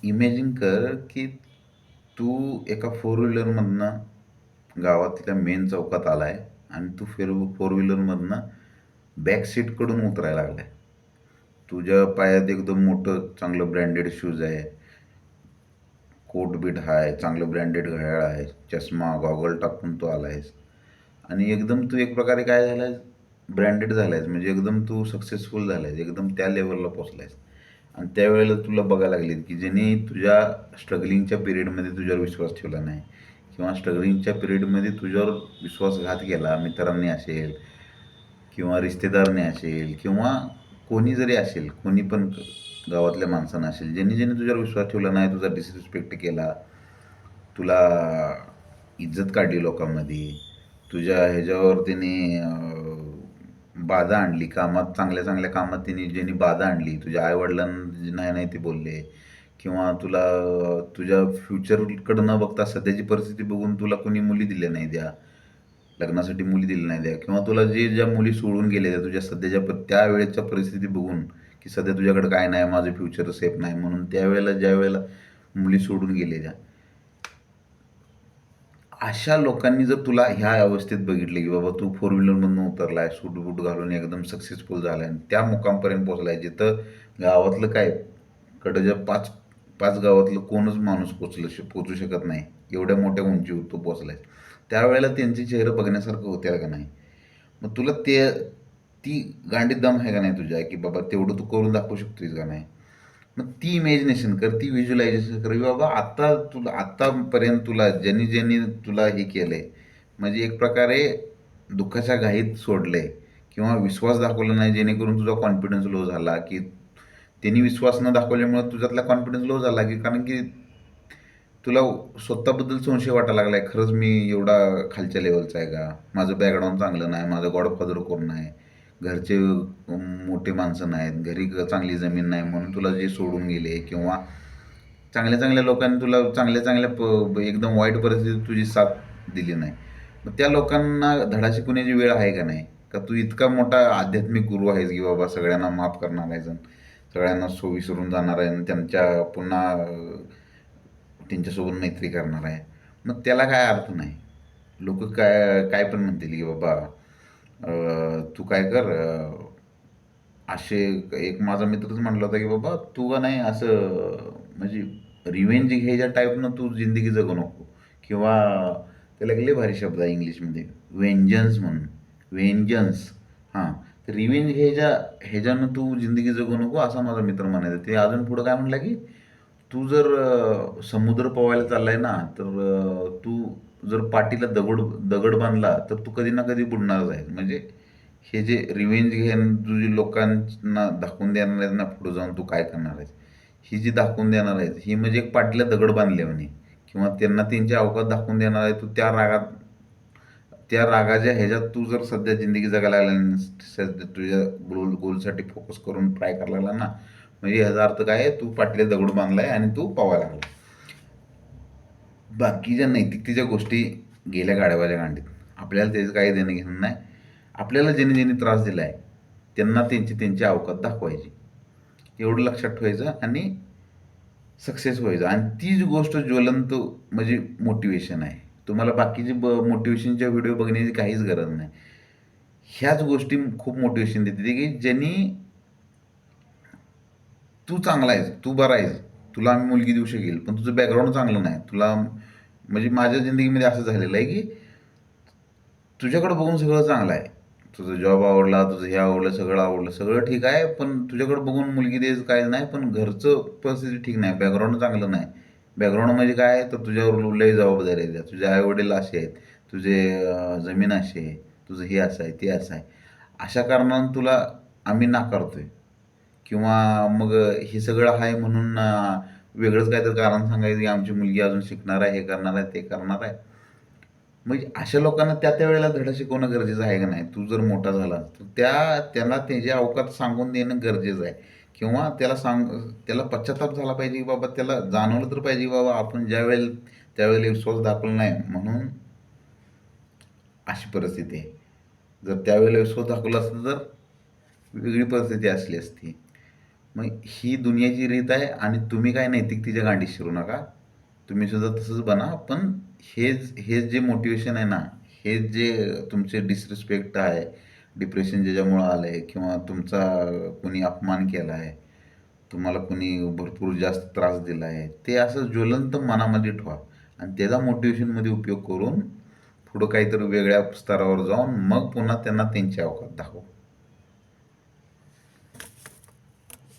Imagine कर की तू एका फोर व्हीलरमधनं गावातल्या मेन चौकात आलाय आणि तू फोर व्हीलरमधनं बॅक सीटकडून उतरायला लागलाय. तुझ्या पायात एकदम मोठं चांगलं ब्रँडेड शूज आहे, कोट बीट आहे, चांगलं ब्रँडेड घड्याळ आहे, चष्मा गॉगल टाकून तू आलायस आणि एकदम तू एक प्रकारे काय झालायस, ब्रँडेड झालायस, म्हणजे एकदम तू सक्सेसफुल झालायस, एकदम त्या लेवलला पोचलायस. आणि त्यावेळेला तुला बघायला लागले की ज्यांनी तुझ्या स्ट्रगलिंगच्या पिरियडमध्ये तुझ्यावर विश्वास ठेवला नाही किंवा स्ट्रगलिंगच्या पिरियडमध्ये तुझ्यावर विश्वासघात केला, मित्रांनी असेल किंवा रिश्तेदारने असेल किंवा कोणी जरी असेल, कोणी पण गावातल्या माणसानं असेल, ज्यांनी ज्यांनी तुझ्यावर विश्वास ठेवला नाही, तुझा डिसरिस्पेक्ट केला, तुला इज्जत काढली लोकांमध्ये, तुझ्या ह्याच्यावर त्यांनी बाधा आणली कामात, चांगल्या चांगल्या कामात त्यांनी ज्यांनी बाधा आणली, तुझ्या आईवडिलांना नाही नाही ते बोलले किंवा तुला तुझ्या फ्युचरकडं न बघता सध्याची परिस्थिती बघून तुला कोणी मुली दिल्या नाही द्या, लग्नासाठी मुली दिल्या नाही द्या किंवा तुला जे ज्या मुली सोडून गेले त्या तुझ्या सध्याच्या त्यावेळेच्या परिस्थिती बघून की सध्या तुझ्याकडे काय नाही, माझं फ्युचर सेफ नाही म्हणून त्यावेळेला ज्या वेळेला मुली सोडून गेले त्या, अशा लोकांनी जर तुला ह्या अवस्थेत बघितले की बाबा तू फोर व्हीलरमधून उतरलाय, सूट बूट घालून एकदम सक्सेसफुल झालाय आणि त्या मुकामपर्यंत पोहोचलाय जिथं गावातलं काय कडच्या पाच पाच गावातलं कोणच माणूस पोचू शकत नाही, एवढ्या मोठ्या उंचीवर तू पोचलाय. त्यावेळेला त्यांचे चेहरे बघण्यासारखं होते का नाही? मग तुला ती गांडीत दम आहे का नाही तुझ्या की बाबा तेवढं तू करून दाखवू शकतोस का नाही? मग ती इमॅजिनेशन कर, ती व्हिज्युलायझेशन कर की बाबा आता तुला आत्तापर्यंत तुला ज्यांनी ज्यांनी तुला हे केलंय, म्हणजे एक प्रकारे दुःखाच्या घाईत सोडलंय किंवा विश्वास दाखवला नाही जेणेकरून तुझा कॉन्फिडन्स लो झाला की त्यांनी विश्वास न दाखवल्यामुळे तुझ्यातला कॉन्फिडन्स लो झाला की कारण की तुला स्वतःबद्दल संशय वाटायला लागलाय, खरंच मी एवढा खालच्या लेवलचा आहे का, माझं बॅकग्राऊंड चांगलं नाही, माझं गॉडफादर कोण नाही, घरचे मोठे माणसं नाहीत, घरी चांगली जमीन नाही म्हणून तुला जे सोडून गेले किंवा चांगल्या चांगल्या लोकांनी तुला चांगल्या चांगल्या एकदम वाईट परिस्थितीत तुझी साथ दिली नाही. मग त्या लोकांना धडा शिकवण्याची वेळ आहे का नाही? का तू इतका मोठा आध्यात्मिक गुरु आहेस की बाबा सगळ्यांना माफ करणार आहेस, सगळ्यांना विसरून जाणार आहे आणि त्यांच्या पुन्हा त्यांच्यासोबत मैत्री करणार आहे? मग त्याला काय अर्थ नाही. लोक काय काय पण म्हणतील की बाबा तू काय कर, असे एक माझा मित्रच म्हटला होता की बाबा तू का नाही असं म्हणजे रिव्हेंज घ्यायच्या टाईपनं तू जिंदगी जगू नको किंवा त्याला एक लय भारी शब्द आहे इंग्लिशमध्ये वेंजन्स म्हणून, वेंजन्स. हां, तर रिव्हेंज ह्याच्यानं तू जिंदगी जगू नको असं माझा मित्र म्हणायचा. ते अजून पुढं काय म्हणला की तू जर समुद्र पोवायला चाललाय ना तर तू जर पाठीला दगड दगड बांधला तर तू कधी ना कधी बुडणारच आहे. म्हणजे हे जे रिव्हेंज घेऊन तू जी लोकांना दाखवून देणार आहेत ना पुढे जाऊन तू काय करणार आहेस, ही जी दाखवून देणार आहेत ही म्हणजे एक पाठीला दगड बांधले म्हणे किंवा त्यांना त्यांची अवकात दाखवून देणार आहे. तू त्या रागाच्या ह्याच्यात तू जर सध्या जिंदगी जगायला लागला आणि सध्या तुझ्या गोलसाठी फोकस करून ट्राय करायला लागला ना, म्हणजे ह्याचा अर्थ काय आहे, तू पाठीला दगड बांधलाय आणि तू पवायला लागला. बाकीच्या नैतिकतेच्या गोष्टी गेल्या गाड्यावाल्या गांडीत, आपल्याला त्याचं काही देणं घेणं नाही. आपल्याला ज्यांनी ज्यांनी त्रास दिला आहे त्यांना त्यांची अवकात दाखवायची, एवढं लक्षात ठेवायचं आणि सक्सेस व्हायचं. आणि तीच गोष्ट ज्वलंत म्हणजे मोटिवेशन आहे. तुम्हाला बाकीचे मोटिवेशनच्या व्हिडिओ बघण्याची काहीच गरज नाही. ह्याच गोष्टी खूप मोटिवेशन देते की ज्यांनी तू चांगला आहेस, तू बरा आहेस, तुला आम्ही मुलगी देऊ शकेल, पण तुझं बॅकग्राऊंड चांगलं नाही. तुला म्हणजे माझ्या जिंदगीमध्ये असं झालेलं आहे की तुझ्याकडं बघून सगळं चांगलं आहे. तुझं जॉब आवडला, तुझं हे आवडलं, सगळं आवडलं, सगळं ठीक आहे. पण तुझ्याकडं बघून मुलगी द्यायचं काय नाही, पण घरचं परिस्थिती ठीक नाही, बॅकग्राऊंड चांगलं नाही. बॅकग्राऊंड म्हणजे काय तर तुझ्यावर लई जबाबदारी आहे, तुझे आईवडील असे आहेत, तुझे जमीन अशी आहे, तुझं हे असं आहे, ते असं आहे. अशा कारणानं तुला आम्ही नाकारतोय किंवा मग हे सगळं आहे म्हणून वेगळंच काहीतरी कारण सांगायचं की आमची मुलगी अजून शिकणार आहे, हे करणार आहे, ते करणार आहे. म्हणजे अशा लोकांना त्या त्या वेळेला धडा शिकवणं गरजेचं आहे का नाही? तू जर मोठा झाला तर त्याला त्याची अवकात सांगून देणं गरजेचं आहे किंवा त्याला पश्चाताप झाला पाहिजे की बाबा त्याला जाणवलं तर पाहिजे की बाबा आपण त्यावेळेला विश्वास दाखवला नाही म्हणून अशी परिस्थिती आहे. जर त्यावेळेला विश्वास दाखवला असता तर वेगळी परिस्थिती असली असती. मग ही दुनियाची रीत आहे आणि तुम्ही काय नैतिकतेच्या गांडीत शिरू नका. तुम्ही सुद्धा तसंच बना. पण हेच जे मोटिवेशन आहे ना, हेच जे तुमचे डिसरिस्पेक्ट आहे, डिप्रेशन ज्याच्यामुळं आलं आहे किंवा तुमचा कोणी अपमान केला आहे, तुम्हाला कोणी भरपूर जास्त त्रास दिला आहे, ते असं ज्वलंत मनामध्ये ठेवा आणि त्याचा मोटिवेशनमध्ये उपयोग करून पुढं काहीतरी वेगळ्या स्तरावर जाऊन मग पुन्हा त्यांना त्यांची अवकात दाखवा.